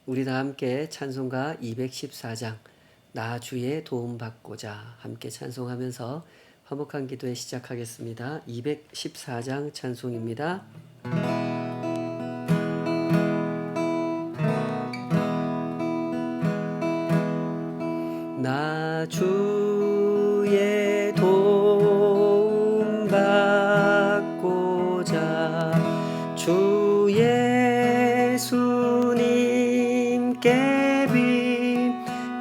우리 다 함께 찬송가 214장 나 주의 도움 받고자 함께 찬송하면서 화목한 기도에 시작하겠습니다. 214장 찬송입니다. 나 주의 도움 받고자 주 예수님께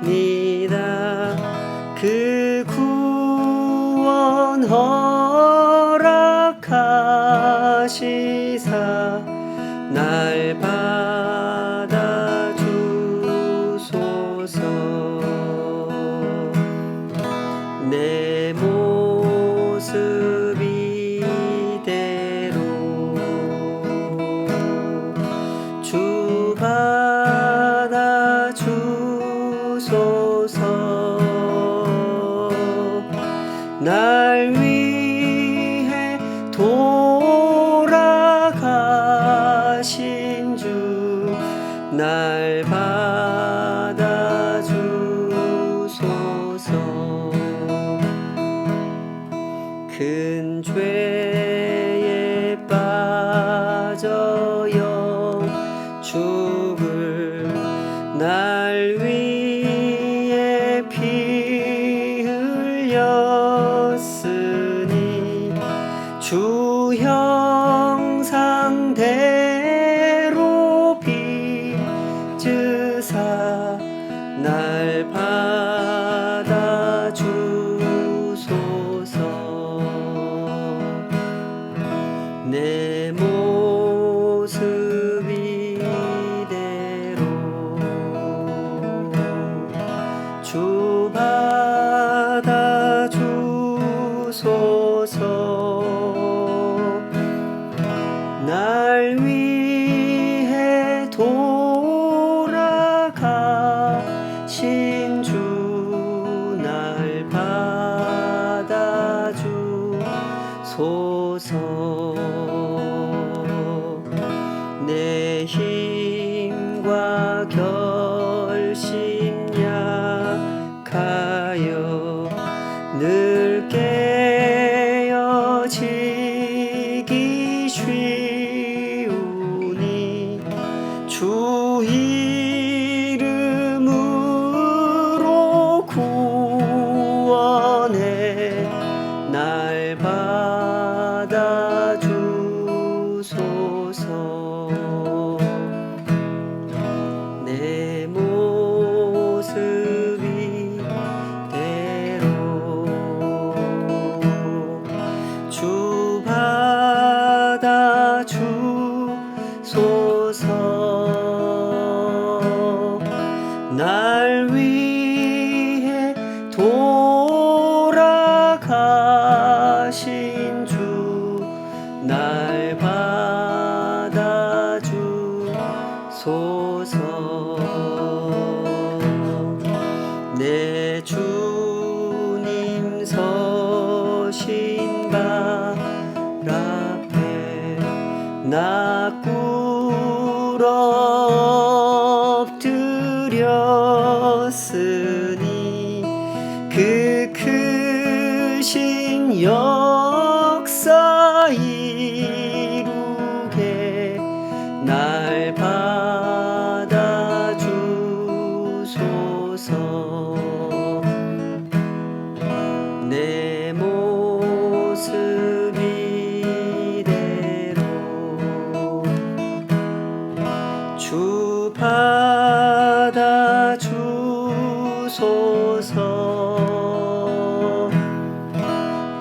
빕니다. 그 구원 허락하시사 날 받아 주소서. 내 모습 이대로 주 받아 주소서. 날 위해 돌아가신 주 날 받아 주소서. 큰 죄에 빠져 영 죽을 날 위해 피 흘렸으니 주 형상대로 빚으사 날 받아 주소서. 내 모습 이대로 주 받아 주소서. 날 위해 돌아가신 주 날 받아 주소서. 내 힘과 결심 약하여 늘 깨어지기 쉬우니 주 이름으로 구원해 날 받아 주소서. 내 모습 이대로 주 받아 주소서. 날 위해 돌아가신 주 날 받아 주소서. 내 주님 서신 발 앞에 나 꿇어 엎드렸으니 그 크신 역사 이루게 날 받아 주소서. 내 모습 이대로 주 받아 주소서.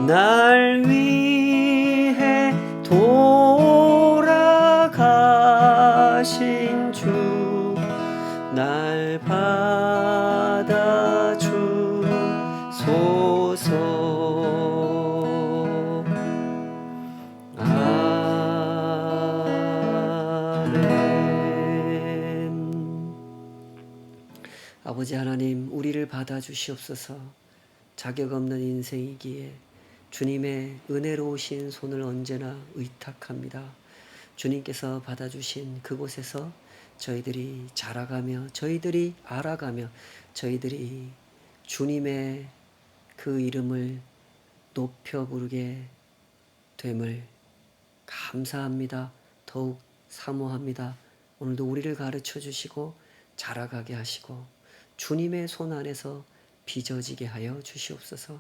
날 위해 돌아가신 주 날 받아 주소서. 아멘. 아버지 하나님, 우리를 받아 주시옵소서. 자격 없는 인생이기에 주님의 은혜로우신 손을 언제나 의탁합니다. 주님께서 받아주신 그곳에서 저희들이 자라가며 저희들이 알아가며 저희들이 주님의 그 이름을 높여 부르게 됨을 감사합니다. 더욱 사모합니다. 오늘도 우리를 가르쳐 주시고 자라가게 하시고 주님의 손 안에서 빚어지게 하여 주시옵소서.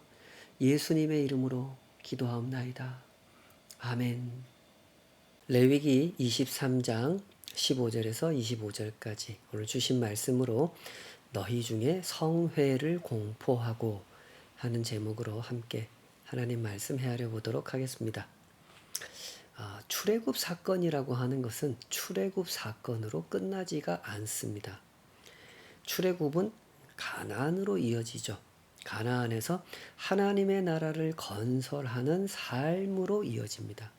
예수님의 이름으로 기도하옵나이다. 아멘. 레위기 23장 15절에서 25절까지 오늘 주신 말씀으로 너희 중에 성회를 공포하고 하는 제목으로 함께 하나님 말씀 헤아려 보도록 하겠습니다. 출애굽 사건이라고 하는 것은 출애굽 사건으로 끝나지가 않습니다. 출애굽은 가나안으로 이어지죠. 가나안에서 하나님의 나라를 건설하는 삶으로 이어집니다.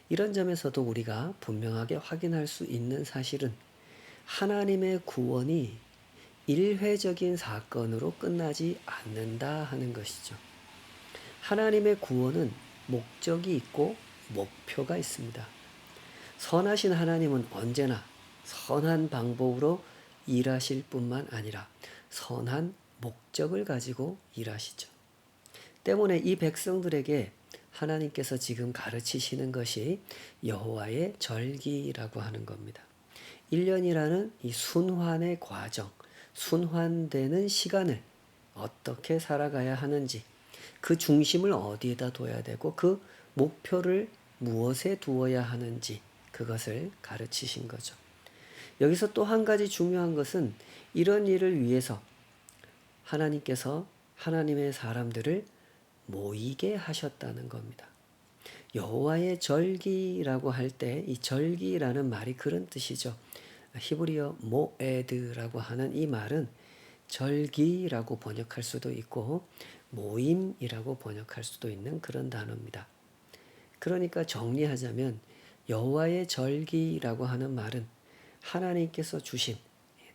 이런 점에서도 우리가 분명하게 확인할 수 있는 사실은 하나님의 구원이 일회적인 사건으로 끝나지 않는다 하는 것이죠. 하나님의 구원은 목적이 있고 목표가 있습니다. 선하신 하나님은 언제나 선한 방법으로 일하실 뿐만 아니라 선한 목적을 가지고 일하시죠. 때문에 이 백성들에게 하나님께서 지금 가르치시는 것이 여호와의 절기라고 하는 겁니다. 1년이라는 이 순환의 과정, 순환되는 시간을 어떻게 살아가야 하는지, 그 중심을 어디에다 둬야 되고 그 목표를 무엇에 두어야 하는지 그것을 가르치신 거죠. 여기서 또 한 가지 중요한 것은 이런 일을 위해서 하나님께서 하나님의 사람들을 모이게 하셨다는 겁니다. 여호와의 절기라고 할 때 이 절기라는 말이 그런 뜻이죠. 히브리어 모에드라고 하는 이 말은 절기라고 번역할 수도 있고 모임이라고 번역할 수도 있는 그런 단어입니다. 그러니까 정리하자면 여호와의 절기라고 하는 말은 하나님께서 주신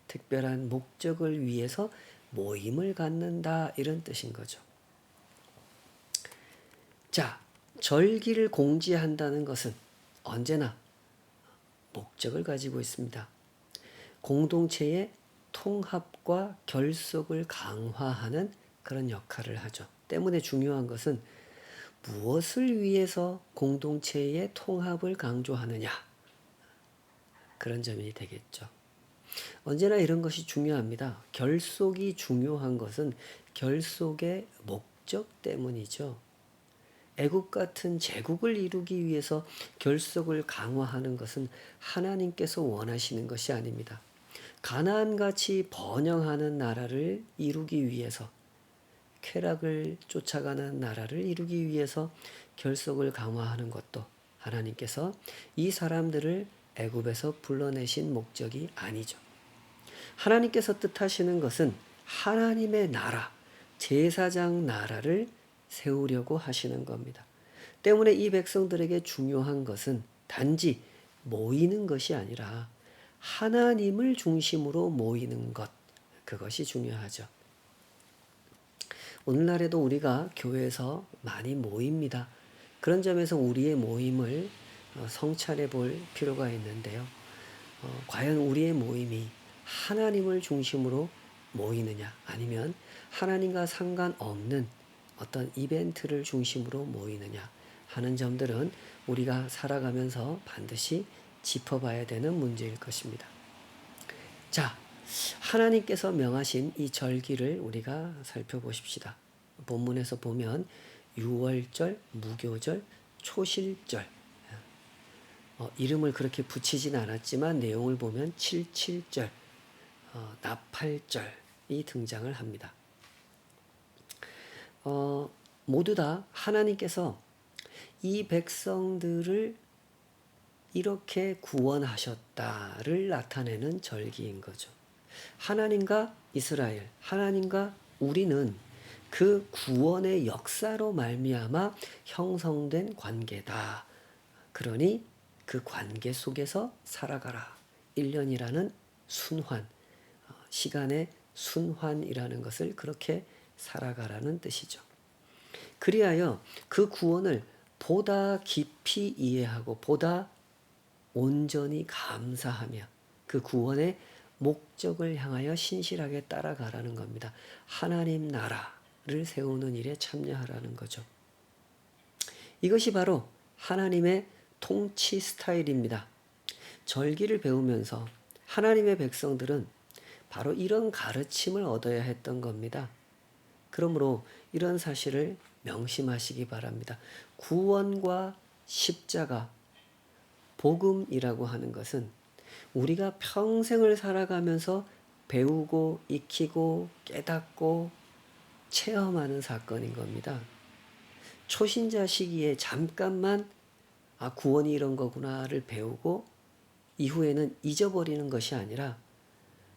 특별한 목적을 위해서 모임을 갖는다 이런 뜻인 거죠. 자, 절기를 공지한다는 것은 언제나 목적을 가지고 있습니다. 공동체의 통합과 결속을 강화하는 그런 역할을 하죠. 때문에 중요한 것은 무엇을 위해서 공동체의 통합을 강조하느냐 그런 점이 되겠죠. 언제나 이런 것이 중요합니다. 결속이 중요한 것은 결속의 목적 때문이죠. 애국 같은 제국을 이루기 위해서 결속을 강화하는 것은 하나님께서 원하시는 것이 아닙니다. 가나안같이 번영하는 나라를 이루기 위해서 쾌락을 쫓아가는 나라를 이루기 위해서 결속을 강화하는 것도 하나님께서 이 사람들을 애굽에서 불러내신 목적이 아니죠. 하나님께서 뜻하시는 것은 하나님의 나라, 제사장 나라를 세우려고 하시는 겁니다. 때문에 이 백성들에게 중요한 것은 단지 모이는 것이 아니라 하나님을 중심으로 모이는 것, 그것이 중요하죠. 오늘날에도 우리가 교회에서 많이 모입니다. 그런 점에서 우리의 모임을 성찰해 볼 필요가 있는데요. 과연 우리의 모임이 하나님을 중심으로 모이느냐 아니면 하나님과 상관없는 어떤 이벤트를 중심으로 모이느냐 하는 점들은 우리가 살아가면서 반드시 짚어봐야 되는 문제일 것입니다. 자, 하나님께서 명하신 이 절기를 우리가 살펴보십시다. 본문에서 보면 유월절, 무교절, 초실절 이름을 그렇게 붙이진 않았지만 내용을 보면 77절, 나팔절이 등장을 합니다. 모두 다 하나님께서 이 백성들을 이렇게 구원하셨다를 나타내는 절기인 거죠. 하나님과 이스라엘, 하나님과 우리는 그 구원의 역사로 말미암아 형성된 관계다. 그러니 그 관계 속에서 살아가라. 1년이라는 순환, 시간의 순환이라는 것을 그렇게 살아가라는 뜻이죠. 그리하여 그 구원을 보다 깊이 이해하고 보다 온전히 감사하며 그 구원의 목적을 향하여 신실하게 따라가라는 겁니다. 하나님 나라를 세우는 일에 참여하라는 거죠. 이것이 바로 하나님의 통치 스타일입니다. 절기를 배우면서 하나님의 백성들은 바로 이런 가르침을 얻어야 했던 겁니다. 그러므로 이런 사실을 명심하시기 바랍니다. 구원과 십자가, 복음이라고 하는 것은 우리가 평생을 살아가면서 배우고 익히고 깨닫고 체험하는 사건인 겁니다. 초신자 시기에 잠깐만 구원이 이런 거구나를 배우고 이후에는 잊어버리는 것이 아니라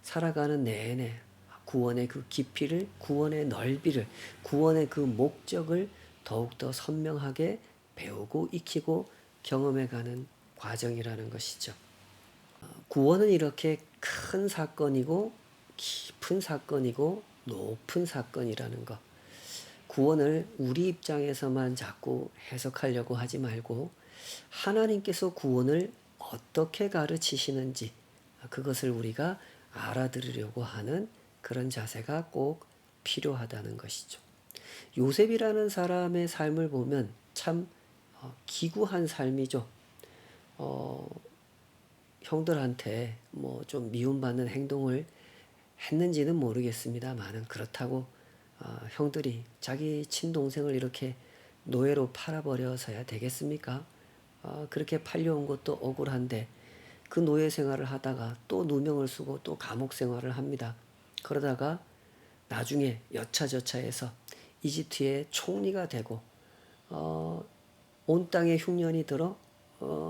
살아가는 내내 구원의 그 깊이를, 구원의 넓이를, 구원의 그 목적을 더욱더 선명하게 배우고 익히고 경험해가는 과정이라는 것이죠. 구원은 이렇게 큰 사건이고 깊은 사건이고 높은 사건이라는 것. 구원을 우리 입장에서만 자꾸 해석하려고 하지 말고 하나님께서 구원을 어떻게 가르치시는지 그것을 우리가 알아들으려고 하는 그런 자세가 꼭 필요하다는 것이죠. 요셉이라는 사람의 삶을 보면 참 기구한 삶이죠. 형들한테 뭐 좀 미움받는 행동을 했는지는 모르겠습니다만은 그렇다고 형들이 자기 친동생을 이렇게 노예로 팔아버려서야 되겠습니까? 그렇게 팔려온 것도 억울한데 그 노예 생활을 하다가 또 누명을 쓰고 또 감옥 생활을 합니다. 그러다가 나중에 여차저차해서 이집트의 총리가 되고 온 땅에 흉년이 들어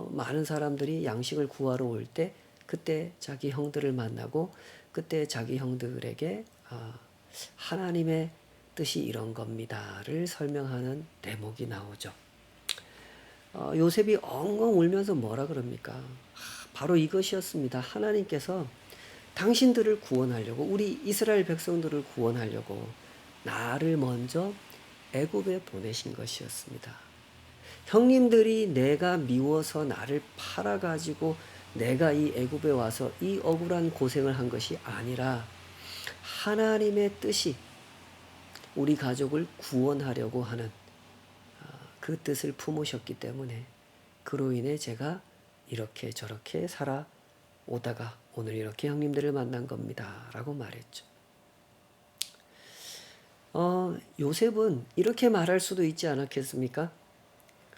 많은 사람들이 양식을 구하러 올 때 그때 자기 형들을 만나고 그때 자기 형들에게 하나님의 뜻이 이런 겁니다를 설명하는 대목이 나오죠. 요셉이 엉엉 울면서 뭐라 그럽니까? 바로 이것이었습니다. 하나님께서 당신들을 구원하려고, 우리 이스라엘 백성들을 구원하려고 나를 먼저 애굽에 보내신 것이었습니다. 형님들이 내가 미워서 나를 팔아가지고 내가 이 애굽에 와서 이 억울한 고생을 한 것이 아니라 하나님의 뜻이 우리 가족을 구원하려고 하는 그 뜻을 품으셨기 때문에 그로 인해 제가 이렇게 저렇게 살아오다가 오늘 이렇게 형님들을 만난 겁니다. 라고 말했죠. 요셉은 이렇게 말할 수도 있지 않았겠습니까?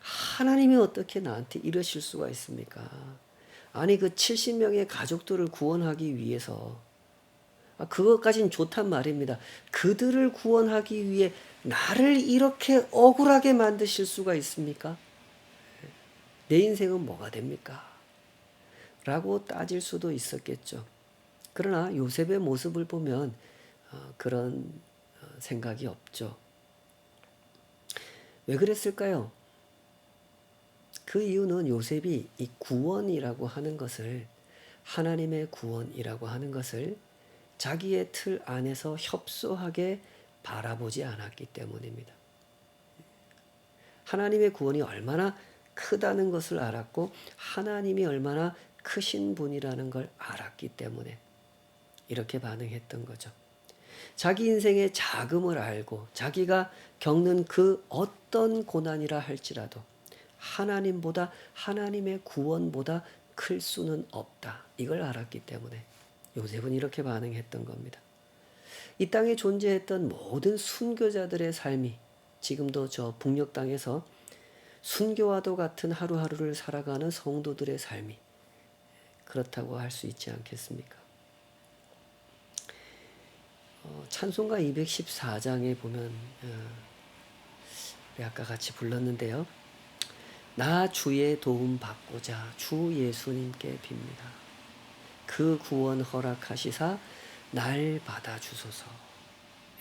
하나님이 어떻게 나한테 이러실 수가 있습니까? 아니 그 70명의 가족들을 구원하기 위해서 그것까진 좋단 말입니다. 그들을 구원하기 위해 나를 이렇게 억울하게 만드실 수가 있습니까? 내 인생은 뭐가 됩니까? 라고 따질 수도 있었겠죠. 그러나 요셉의 모습을 보면 그런 생각이 없죠. 왜 그랬을까요? 그 이유는 요셉이 이 구원이라고 하는 것을, 하나님의 구원이라고 하는 것을 자기의 틀 안에서 협소하게 바라보지 않았기 때문입니다. 하나님의 구원이 얼마나 크다는 것을 알았고 하나님이 얼마나 크신 분이라는 걸 알았기 때문에 이렇게 반응했던 거죠. 자기 인생의 자금을 알고 자기가 겪는 그 어떤 고난이라 할지라도 하나님보다, 하나님의 구원보다 클 수는 없다. 이걸 알았기 때문에 요셉은 이렇게 반응했던 겁니다. 이 땅에 존재했던 모든 순교자들의 삶이 지금도 저 북녘 땅에서 순교와도 같은 하루하루를 살아가는 성도들의 삶이 그렇다고 할 수 있지 않겠습니까? 찬송가 214장에 보면 우리 아까 같이 불렀는데요. 나 주의 도움 받고자 주 예수님께 빕니다. 그 구원 허락하시사 날 받아주소서.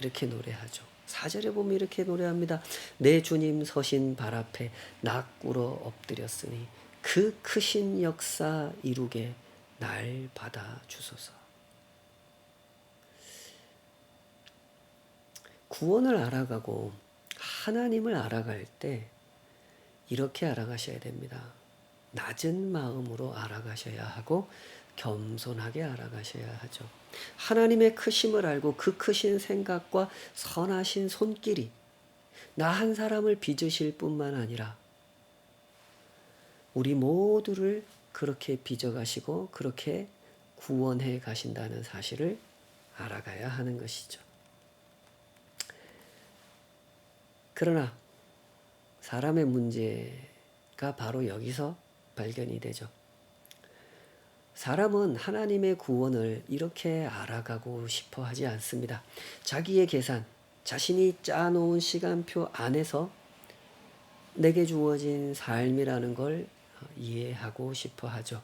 이렇게 노래하죠. 4절에 보면 이렇게 노래합니다. 내 주님 서신 발 앞에 낙꾸러 엎드렸으니 그 크신 역사 이루게 날 받아주소서. 구원을 알아가고 하나님을 알아갈 때 이렇게 알아가셔야 됩니다. 낮은 마음으로 알아가셔야 하고 겸손하게 알아가셔야 하죠. 하나님의 크심을 알고 그 크신 생각과 선하신 손길이 나 한 사람을 빚으실 뿐만 아니라 우리 모두를 그렇게 빚어가시고 그렇게 구원해 가신다는 사실을 알아가야 하는 것이죠. 그러나 사람의 문제가 바로 여기서 발견이 되죠. 사람은 하나님의 구원을 이렇게 알아가고 싶어 하지 않습니다. 자기의 계산, 자신이 짜놓은 시간표 안에서 내게 주어진 삶이라는 걸 이해하고 싶어 하죠.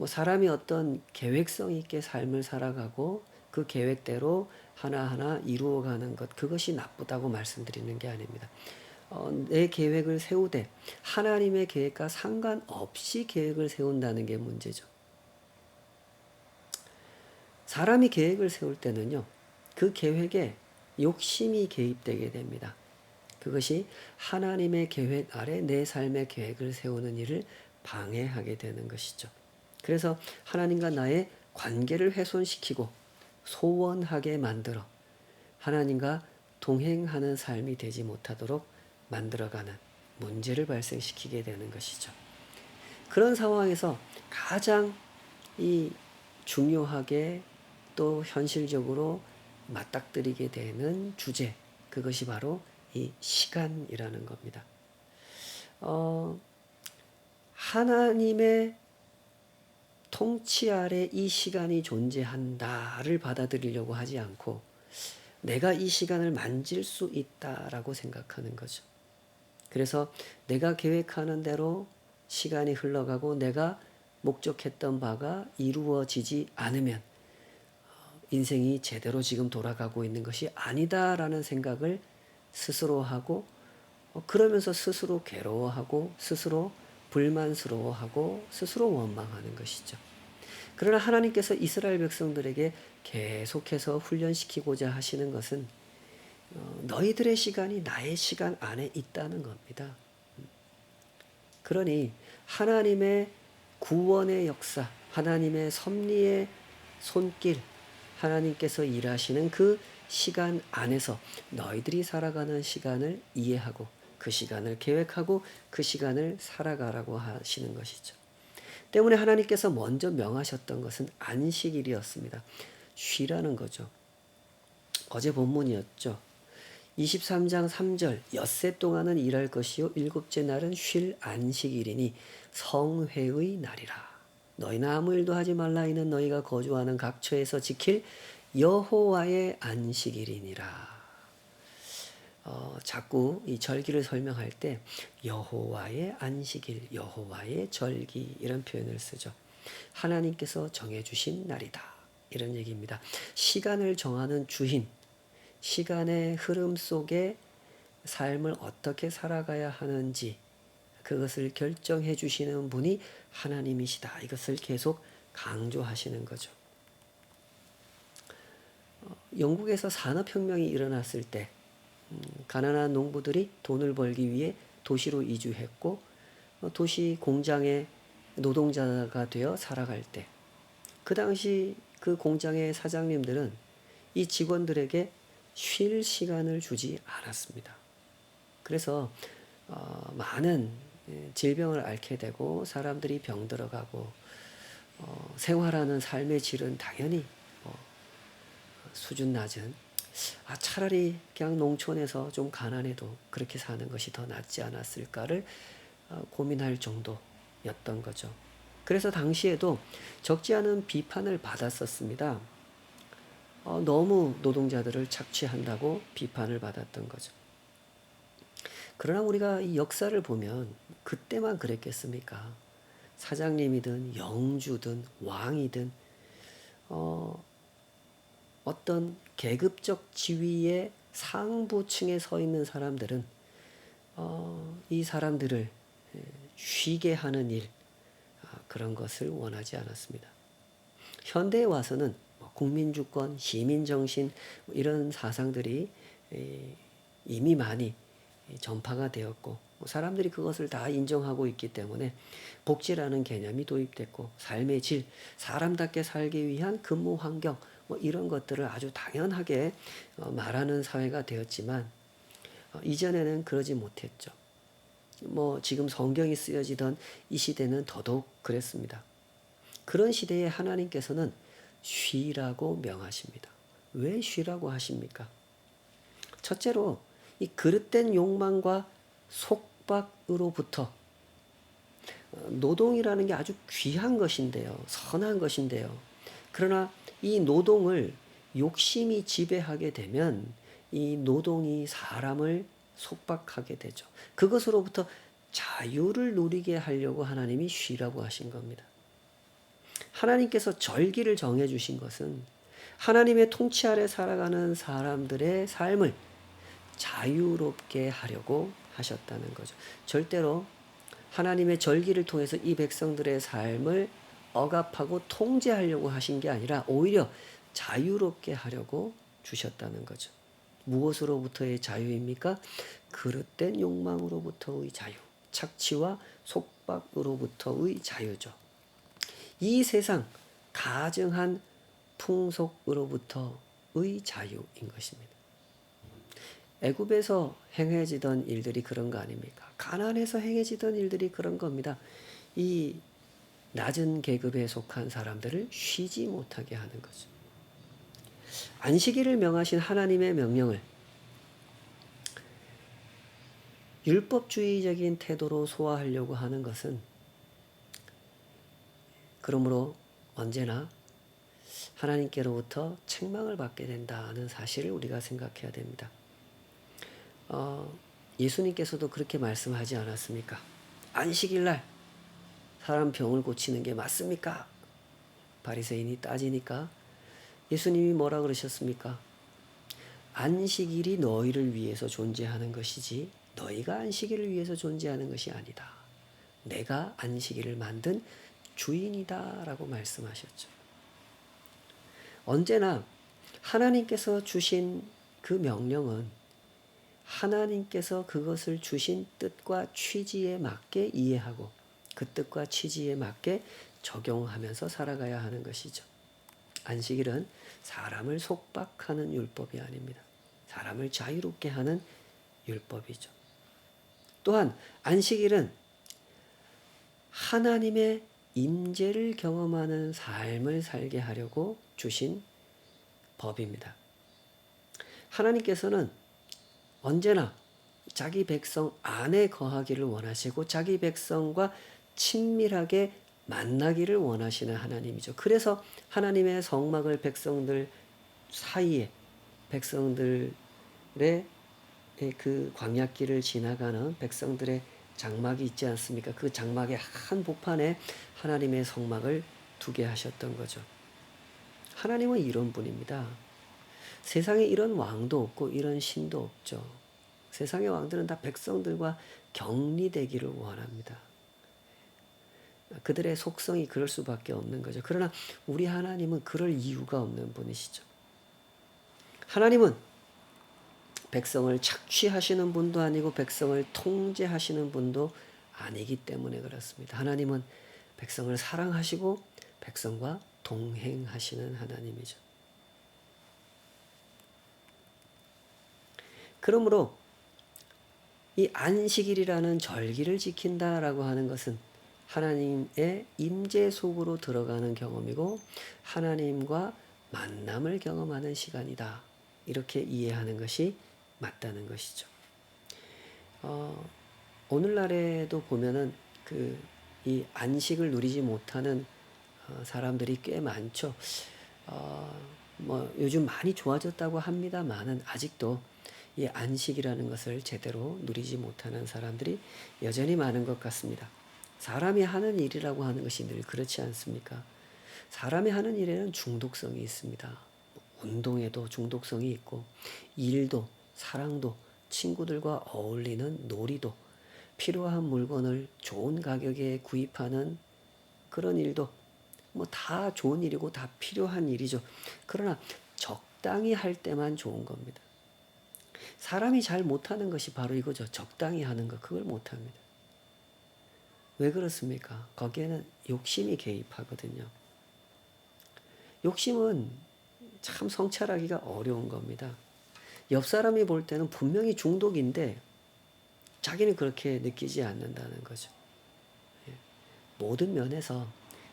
사람이 어떤 계획성 있게 삶을 살아가고 그 계획대로 하나하나 이루어가는 것, 그것이 나쁘다고 말씀드리는 게 아닙니다. 내 계획을 세우되 하나님의 계획과 상관없이 계획을 세운다는 게 문제죠. 사람이 계획을 세울 때는요, 그 계획에 욕심이 개입되게 됩니다. 그것이 하나님의 계획 아래 내 삶의 계획을 세우는 일을 방해하게 되는 것이죠. 그래서 하나님과 나의 관계를 훼손시키고 소원하게 만들어 하나님과 동행하는 삶이 되지 못하도록 만들어가는 문제를 발생시키게 되는 것이죠. 그런 상황에서 가장 중요하게 또 현실적으로 맞닥뜨리게 되는 주제, 그것이 바로 이 시간이라는 겁니다. 하나님의 통치 아래 이 시간이 존재한다를 받아들이려고 하지 않고 내가 이 시간을 만질 수 있다라고 생각하는 거죠. 그래서 내가 계획하는 대로 시간이 흘러가고 내가 목적했던 바가 이루어지지 않으면 인생이 제대로 지금 돌아가고 있는 것이 아니다라는 생각을 스스로 하고 그러면서 스스로 괴로워하고 스스로 불만스러워하고 스스로 원망하는 것이죠. 그러나 하나님께서 이스라엘 백성들에게 계속해서 훈련시키고자 하시는 것은 너희들의 시간이 나의 시간 안에 있다는 겁니다. 그러니 하나님의 구원의 역사, 하나님의 섭리의 손길, 하나님께서 일하시는 그 시간 안에서 너희들이 살아가는 시간을 이해하고 그 시간을 계획하고 그 시간을 살아가라고 하시는 것이죠. 때문에 하나님께서 먼저 명하셨던 것은 안식일이었습니다. 쉬라는 거죠. 어제 본문이었죠. 23장 3절 엿새 동안은 일할 것이요 일곱째 날은 쉴 안식일이니 성회의 날이라. 너희는 아무 일도 하지 말라. 이는 너희가 거주하는 각처에서 지킬 여호와의 안식일이니라. 자꾸 이 절기를 설명할 때 여호와의 안식일, 여호와의 절기 이런 표현을 쓰죠. 하나님께서 정해주신 날이다. 이런 얘기입니다. 시간을 정하는 주인, 시간의 흐름 속에 삶을 어떻게 살아가야 하는지 그것을 결정해 주시는 분이 하나님이시다. 이것을 계속 강조하시는 거죠. 영국에서 산업혁명이 일어났을 때 가난한 농부들이 돈을 벌기 위해 도시로 이주했고 도시 공장의 노동자가 되어 살아갈 때 그 당시 그 공장의 사장님들은 이 직원들에게 쉴 시간을 주지 않았습니다. 그래서 많은 질병을 앓게 되고 사람들이 병들어가고 생활하는 삶의 질은 당연히 수준 낮은 차라리 그냥 농촌에서 좀 가난해도 그렇게 사는 것이 더 낫지 않았을까를 고민할 정도였던 거죠. 그래서 당시에도 적지 않은 비판을 받았었습니다. 너무 노동자들을 착취한다고 비판을 받았던 거죠. 그러나 우리가 이 역사를 보면 그때만 그랬겠습니까? 사장님이든 영주든 왕이든 어떤 계급적 지위의 상부층에 서 있는 사람들은 이 사람들을 쉬게 하는 일, 그런 것을 원하지 않았습니다. 현대에 와서는 국민주권, 시민정신 이런 사상들이 이미 많이 전파가 되었고 사람들이 그것을 다 인정하고 있기 때문에 복지라는 개념이 도입됐고 삶의 질, 사람답게 살기 위한 근무 환경 이런 것들을 아주 당연하게 말하는 사회가 되었지만 이전에는 그러지 못했죠. 지금 성경이 쓰여지던 이 시대는 더더욱 그랬습니다. 그런 시대에 하나님께서는 쉬라고 명하십니다. 왜 쉬라고 하십니까? 첫째로 이 그릇된 욕망과 속박으로부터 노동이라는 게 아주 귀한 것인데요. 선한 것인데요. 그러나 이 노동을 욕심이 지배하게 되면 이 노동이 사람을 속박하게 되죠. 그것으로부터 자유를 누리게 하려고 하나님이 쉬라고 하신 겁니다. 하나님께서 절기를 정해 주신 것은 하나님의 통치 아래 살아가는 사람들의 삶을 자유롭게 하려고 하셨다는 거죠. 절대로 하나님의 절기를 통해서 이 백성들의 삶을 억압하고 통제하려고 하신 게 아니라 오히려 자유롭게 하려고 주셨다는 거죠. 무엇으로부터의 자유입니까? 그릇된 욕망으로부터의 자유, 착취와 속박으로부터의 자유죠. 이 세상 가증한 풍속으로부터의 자유인 것입니다. 애굽에서 행해지던 일들이 그런 거 아닙니까? 가나안에서 행해지던 일들이 그런 겁니다. 이 낮은 계급에 속한 사람들을 쉬지 못하게 하는 거죠. 안식일을 명하신 하나님의 명령을 율법주의적인 태도로 소화하려고 하는 것은 그러므로 언제나 하나님께로부터 책망을 받게 된다는 사실을 우리가 생각해야 됩니다. 예수님께서도 그렇게 말씀하지 않았습니까? 안식일날 사람 병을 고치는 게 맞습니까? 바리새인이 따지니까 예수님이 뭐라 그러셨습니까? 안식일이 너희를 위해서 존재하는 것이지 너희가 안식일을 위해서 존재하는 것이 아니다. 내가 안식일을 만든 주인이다 라고 말씀하셨죠. 언제나 하나님께서 주신 그 명령은 하나님께서 그것을 주신 뜻과 취지에 맞게 이해하고 그 뜻과 취지에 맞게 적용하면서 살아가야 하는 것이죠. 안식일은 사람을 속박하는 율법이 아닙니다. 사람을 자유롭게 하는 율법이죠. 또한 안식일은 하나님의 임재를 경험하는 삶을 살게 하려고 주신 법입니다. 하나님께서는 언제나 자기 백성 안에 거하기를 원하시고 자기 백성과 친밀하게 만나기를 원하시는 하나님이죠. 그래서 하나님의 성막을 백성들 사이에 백성들의 그 광야길을 지나가는 백성들의 장막이 있지 않습니까? 그 장막의 한 복판에 하나님의 성막을 두게 하셨던 거죠. 하나님은 이런 분입니다. 세상에 이런 왕도 없고 이런 신도 없죠. 세상의 왕들은 다 백성들과 격리되기를 원합니다. 그들의 속성이 그럴 수밖에 없는 거죠. 그러나 우리 하나님은 그럴 이유가 없는 분이시죠. 하나님은 백성을 착취하시는 분도 아니고 백성을 통제하시는 분도 아니기 때문에 그렇습니다. 하나님은 백성을 사랑하시고 백성과 동행하시는 하나님이죠. 그러므로 이 안식일이라는 절기를 지킨다라고 하는 것은 하나님의 임재 속으로 들어가는 경험이고 하나님과 만남을 경험하는 시간이다. 이렇게 이해하는 것이 맞다는 것이죠. 오늘날에도 보면은 이 안식을 누리지 못하는 사람들이 꽤 많죠. 요즘 많이 좋아졌다고 합니다만은 아직도 이 안식이라는 것을 제대로 누리지 못하는 사람들이 여전히 많은 것 같습니다. 사람이 하는 일이라고 하는 것이 늘 그렇지 않습니까? 사람이 하는 일에는 중독성이 있습니다. 운동에도 중독성이 있고 일도 사랑도 친구들과 어울리는 놀이도 필요한 물건을 좋은 가격에 구입하는 그런 일도 다 좋은 일이고 다 필요한 일이죠. 그러나 적당히 할 때만 좋은 겁니다. 사람이 잘 못하는 것이 바로 이거죠. 적당히 하는 것, 그걸 못합니다. 왜 그렇습니까? 거기에는 욕심이 개입하거든요. 욕심은 참 성찰하기가 어려운 겁니다. 옆 사람이 볼 때는 분명히 중독인데 자기는 그렇게 느끼지 않는다는 거죠. 예. 모든 면에서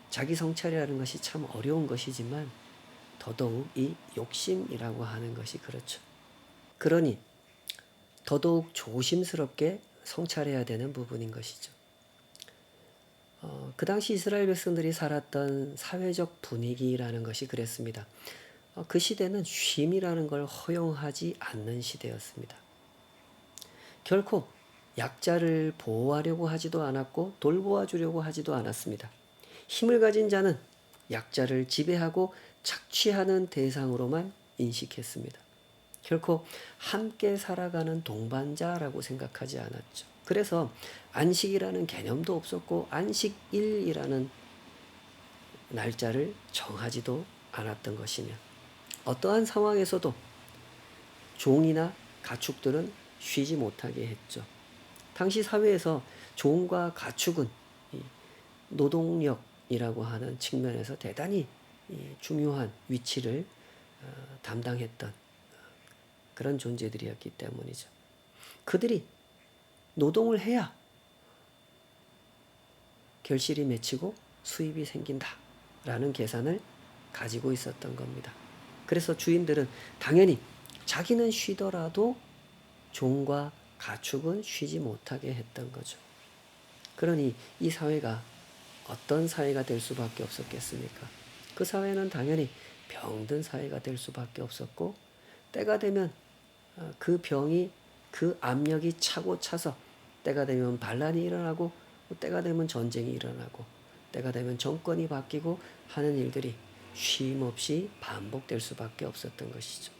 자기 성찰이라는 것이 참 어려운 것이지만 더더욱 이 욕심이라고 하는 것이 그렇죠. 그러니 더더욱 조심스럽게 성찰해야 되는 부분인 것이죠. 그 당시 이스라엘 백성들이 살았던 사회적 분위기라는 것이 그랬습니다. 그 시대는 쉼이라는 걸 허용하지 않는 시대였습니다. 결코 약자를 보호하려고 하지도 않았고 돌보아주려고 하지도 않았습니다. 힘을 가진 자는 약자를 지배하고 착취하는 대상으로만 인식했습니다. 결코 함께 살아가는 동반자라고 생각하지 않았죠. 그래서 안식이라는 개념도 없었고 안식일이라는 날짜를 정하지도 않았던 것이며 어떠한 상황에서도 종이나 가축들은 쉬지 못하게 했죠. 당시 사회에서 종과 가축은 노동력이라고 하는 측면에서 대단히 중요한 위치를 담당했던 그런 존재들이었기 때문이죠. 그들이 노동을 해야 결실이 맺히고 수입이 생긴다라는 계산을 가지고 있었던 겁니다. 그래서 주인들은 당연히 자기는 쉬더라도 종과 가축은 쉬지 못하게 했던 거죠. 그러니 이 사회가 어떤 사회가 될 수밖에 없었겠습니까? 그 사회는 당연히 병든 사회가 될 수밖에 없었고 때가 되면 그 병이 그 압력이 차고 차서 때가 되면 반란이 일어나고 때가 되면 전쟁이 일어나고 때가 되면 정권이 바뀌고 하는 일들이 쉼 없이 반복될 수밖에 없었던 것이죠.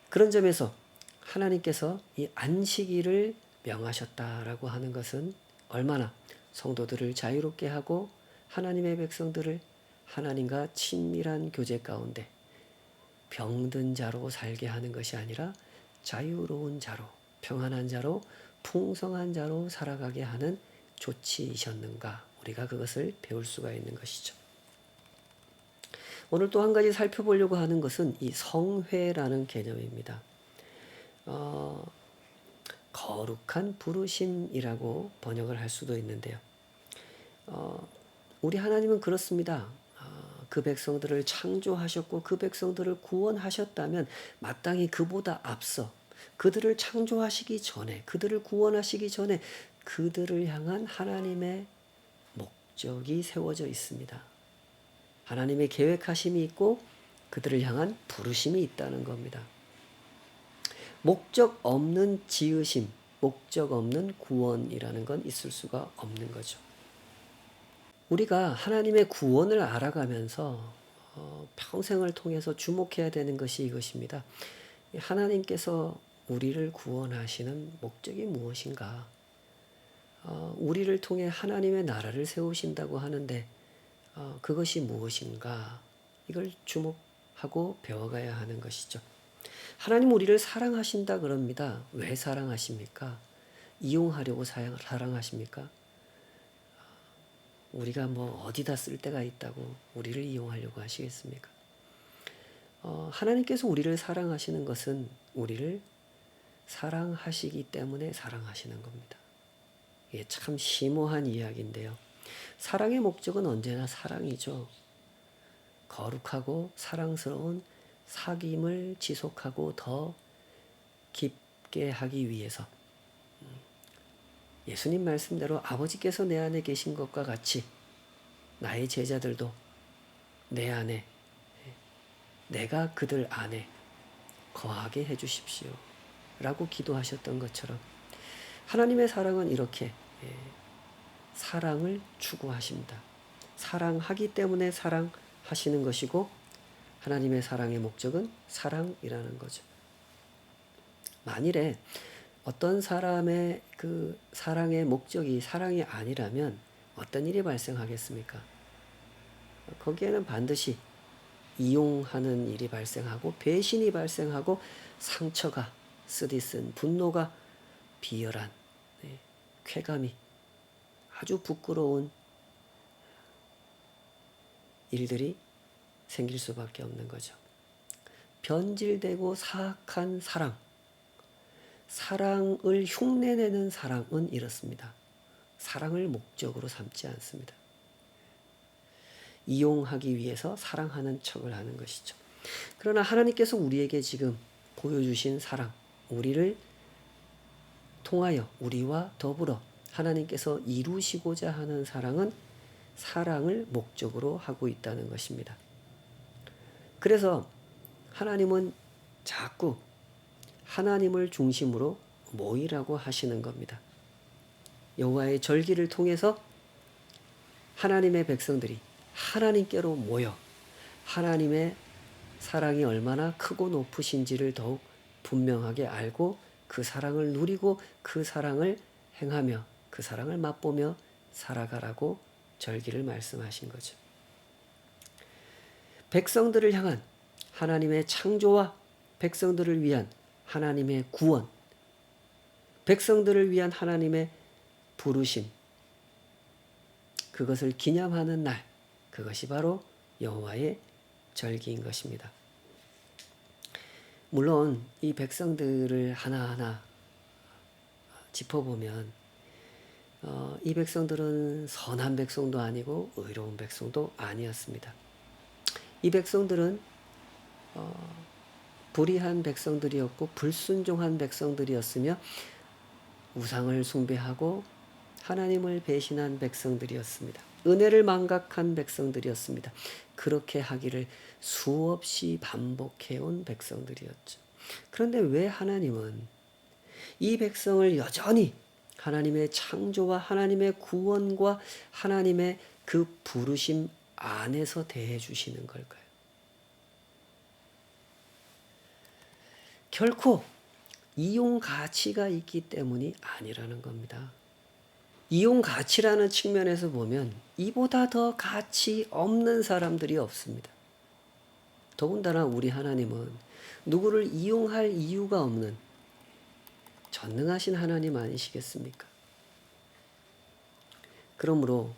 그런 점에서 하나님께서 이 안식일을 명하셨다라고 하는 것은 얼마나 성도들을 자유롭게 하고 하나님의 백성들을 하나님과 친밀한 교제 가운데 병든 자로 살게 하는 것이 아니라 자유로운 자로, 평안한 자로, 풍성한 자로 살아가게 하는 조치이셨는가, 우리가 그것을 배울 수가 있는 것이죠. 오늘 또 한 가지 살펴보려고 하는 것은 이 성회라는 개념입니다. 거룩한 부르심이라고 번역을 할 수도 있는데요. 우리 하나님은 그렇습니다. 그 백성들을 창조하셨고 그 백성들을 구원하셨다면 마땅히 그보다 앞서 그들을 창조하시기 전에, 그들을 구원하시기 전에 그들을 향한 하나님의 목적이 세워져 있습니다. 하나님의 계획하심이 있고 그들을 향한 부르심이 있다는 겁니다. 목적 없는 지으심, 목적 없는 구원이라는 건 있을 수가 없는 거죠. 우리가 하나님의 구원을 알아가면서 평생을 통해서 주목해야 되는 것이 이것입니다. 하나님께서 우리를 구원하시는 목적이 무엇인가? 우리를 통해 하나님의 나라를 세우신다고 하는데 그것이 무엇인가? 이걸 주목하고 배워가야 하는 것이죠. 하나님 우리를 사랑하신다 그럽니다. 왜 사랑하십니까? 이용하려고 사랑하십니까? 우리가 뭐 어디다 쓸 데가 있다고 우리를 이용하려고 하시겠습니까? 하나님께서 우리를 사랑하시는 것은 우리를 사랑하시기 때문에 사랑하시는 겁니다. 이게 참 심오한 이야기인데요. 사랑의 목적은 언제나 사랑이죠. 거룩하고 사랑스러운 사귐을 지속하고 더 깊게 하기 위해서 예수님 말씀대로 아버지께서 내 안에 계신 것과 같이 나의 제자들도 내 안에, 내가 그들 안에 거하게 해주십시오 라고 기도하셨던 것처럼 하나님의 사랑은 이렇게 사랑을 추구하십니다. 사랑하기 때문에 사랑하시는 것이고 하나님의 사랑의 목적은 사랑이라는 거죠. 만일에 어떤 사람의 그 사랑의 목적이 사랑이 아니라면 어떤 일이 발생하겠습니까? 거기에는 반드시 이용하는 일이 발생하고 배신이 발생하고 상처가 쓰디쓴 분노가 비열한 쾌감이 아주 부끄러운 일들이 생길 수밖에 없는 거죠. 변질되고 사악한 사랑을 흉내내는 사랑은 이렇습니다. 사랑을 목적으로 삼지 않습니다. 이용하기 위해서 사랑하는 척을 하는 것이죠. 그러나 하나님께서 우리에게 지금 보여주신 사랑, 우리를 통하여 우리와 더불어 하나님께서 이루시고자 하는 사랑은 사랑을 목적으로 하고 있다는 것입니다. 그래서 하나님은 자꾸 하나님을 중심으로 모이라고 하시는 겁니다. 여호와의 절기를 통해서 하나님의 백성들이 하나님께로 모여 하나님의 사랑이 얼마나 크고 높으신지를 더욱 분명하게 알고 그 사랑을 누리고 그 사랑을 행하며 그 사랑을 맛보며 살아가라고 절기를 말씀하신 거죠. 백성들을 향한 하나님의 창조와 백성들을 위한 하나님의 구원, 백성들을 위한 하나님의 부르심, 그것을 기념하는 날, 그것이 바로 여호와의 절기인 것입니다. 물론 이 백성들을 하나하나 짚어보면 이 백성들은 선한 백성도 아니고 의로운 백성도 아니었습니다. 이 백성들은 불의한 백성들이었고 불순종한 백성들이었으며 우상을 숭배하고 하나님을 배신한 백성들이었습니다. 은혜를 망각한 백성들이었습니다. 그렇게 하기를 수없이 반복해온 백성들이었죠. 그런데 왜 하나님은 이 백성을 여전히 하나님의 창조와 하나님의 구원과 하나님의 그 부르심 안에서 대해 주시는 걸까요? 결코 이용 가치가 있기 때문이 아니라는 겁니다. 이용 가치라는 측면에서 보면 이보다 더 가치 없는 사람들이 없습니다. 더군다나 우리 하나님은 누구를 이용할 이유가 없는 전능하신 하나님 아니시겠습니까? 그러므로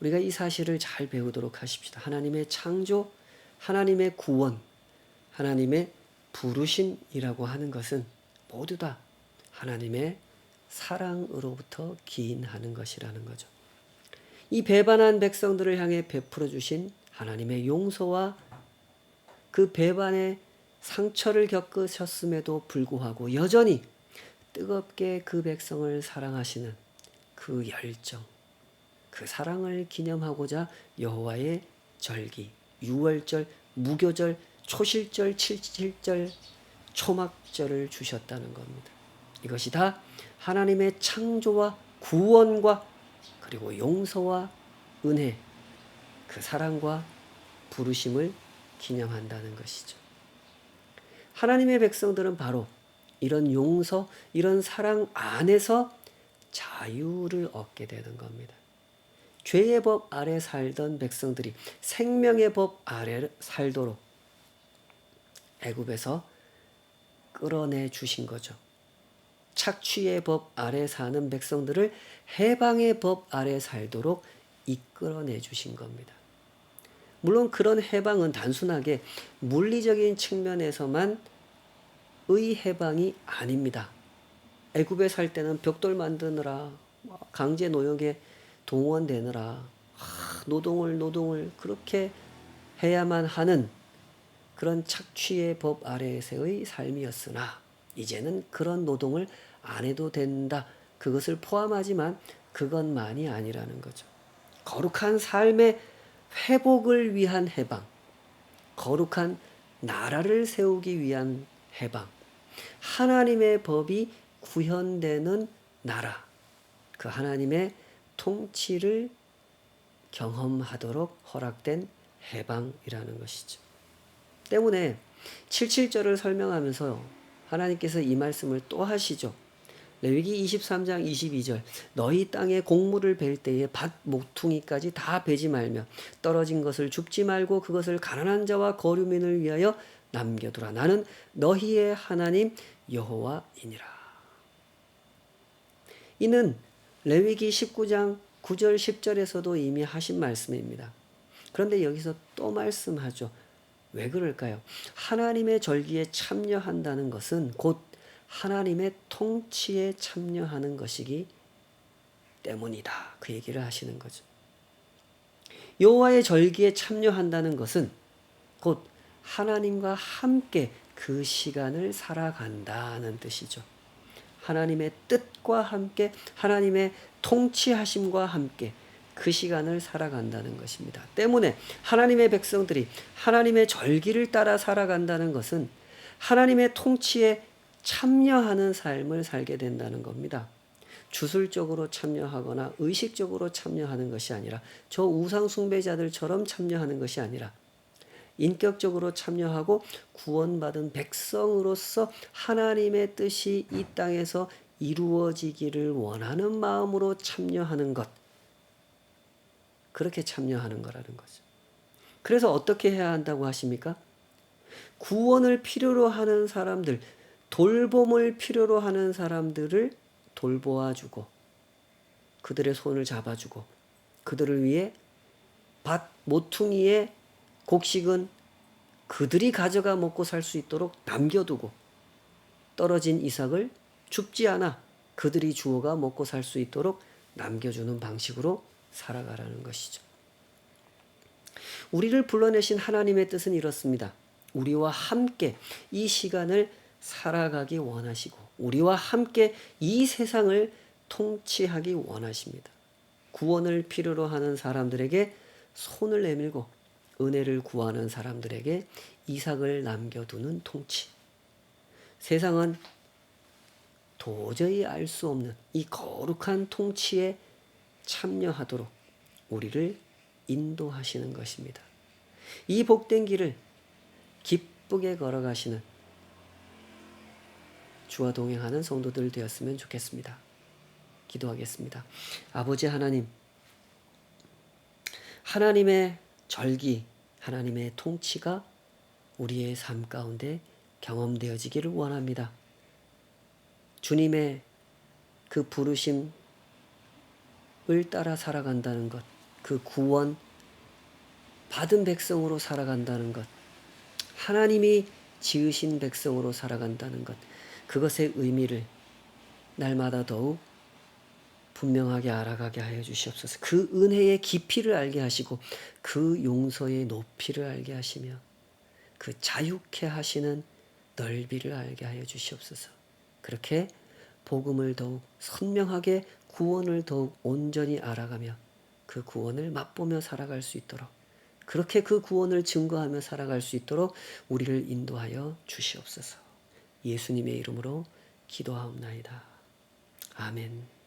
우리가 이 사실을 잘 배우도록 하십시다. 하나님의 창조, 하나님의 구원, 하나님의 부르심이라고 하는 것은 모두 다 하나님의 사랑으로부터 기인하는 것이라는 거죠. 이 배반한 백성들을 향해 베풀어 주신 하나님의 용서와 그 배반의 상처를 겪으셨음에도 불구하고 여전히 뜨겁게 그 백성을 사랑하시는 그 열정, 그 사랑을 기념하고자 여호와의 절기, 유월절, 무교절, 초실절, 칠칠절, 초막절을 주셨다는 겁니다. 이것이 다 하나님의 창조와 구원과 그리고 용서와 은혜, 그 사랑과 부르심을 기념한다는 것이죠. 하나님의 백성들은 바로 이런 용서, 이런 사랑 안에서 자유를 얻게 되는 겁니다. 죄의 법 아래 살던 백성들이 생명의 법 아래 살도록 애굽에서 끌어내 주신 거죠. 착취의 법 아래 사는 백성들을 해방의 법 아래 살도록 이끌어내 주신 겁니다. 물론 그런 해방은 단순하게 물리적인 측면에서만 의 해방이 아닙니다. 애굽에 살 때는 벽돌 만드느라 강제 노역에 동원되느라 노동을 그렇게 해야만 하는 그런 착취의 법 아래에서의 삶이었으나 이제는 그런 노동을 안 해도 된다. 그것을 포함하지만 그것만이 아니라는 거죠. 거룩한 삶의 회복을 위한 해방, 거룩한 나라를 세우기 위한 해방, 하나님의 법이 구현되는 나라, 그 하나님의 통치를 경험하도록 허락된 해방이라는 것이죠. 때문에 77절을 설명하면서 하나님께서 이 말씀을 또 하시죠. 레위기 23장 22절 너희 땅에 곡물을 벨 때에 밭 모퉁이까지 다 베지 말며 떨어진 것을 줍지 말고 그것을 가난한 자와 거류민을 위하여 남겨두라. 나는 너희의 하나님 여호와이니라. 이는 레위기 19장 9절 10절에서도 이미 하신 말씀입니다. 그런데 여기서 또 말씀하죠. 왜 그럴까요? 하나님의 절기에 참여한다는 것은 곧 하나님의 통치에 참여하는 것이기 때문이다. 그 얘기를 하시는 거죠. 여호와의 절기에 참여한다는 것은 곧 하나님과 함께 그 시간을 살아간다는 뜻이죠. 하나님의 뜻과 함께 하나님의 통치하심과 함께 그 시간을 살아간다는 것입니다. 때문에 하나님의 백성들이 하나님의 절기를 따라 살아간다는 것은 하나님의 통치에 참여하는 삶을 살게 된다는 겁니다. 주술적으로 참여하거나 의식적으로 참여하는 것이 아니라 저 우상 숭배자들처럼 참여하는 것이 아니라 인격적으로 참여하고 구원받은 백성으로서 하나님의 뜻이 이 땅에서 이루어지기를 원하는 마음으로 참여하는 것. 그렇게 참여하는 거라는 거죠. 그래서 어떻게 해야 한다고 하십니까? 구원을 필요로 하는 사람들, 돌봄을 필요로 하는 사람들을 돌보아주고 그들의 손을 잡아주고 그들을 위해 밭 모퉁이의 곡식은 그들이 가져가 먹고 살 수 있도록 남겨두고 떨어진 이삭을 줍지 않아 그들이 주워가 먹고 살 수 있도록 남겨주는 방식으로 살아가라는 것이죠. 우리를 불러내신 하나님의 뜻은 이렇습니다. 우리와 함께 이 시간을 살아가기 원하시고 우리와 함께 이 세상을 통치하기 원하십니다. 구원을 필요로 하는 사람들에게 손을 내밀고 은혜를 구하는 사람들에게 이삭을 남겨두는 통치. 세상은 도저히 알 수 없는 이 거룩한 통치에 참여하도록 우리를 인도하시는 것입니다. 이 복된 길을 기쁘게 걸어가시는 주와 동행하는 성도들 되었으면 좋겠습니다. 기도하겠습니다. 아버지 하나님, 하나님의 절기, 하나님의 통치가 우리의 삶 가운데 경험되어지기를 원합니다. 주님의 그 부르심을 따라 살아간다는 것, 그 구원 받은 백성으로 살아간다는 것, 하나님이 지으신 백성으로 살아간다는 것, 그것의 의미를 날마다 더욱 분명하게 알아가게 하여 주시옵소서. 그 은혜의 깊이를 알게 하시고 그 용서의 높이를 알게 하시며 그 자유케 하시는 넓이를 알게 하여 주시옵소서. 그렇게 복음을 더욱 선명하게 구원을 더욱 온전히 알아가며 그 구원을 맛보며 살아갈 수 있도록 그렇게 그 구원을 증거하며 살아갈 수 있도록 우리를 인도하여 주시옵소서. 예수님의 이름으로 기도하옵나이다. 아멘.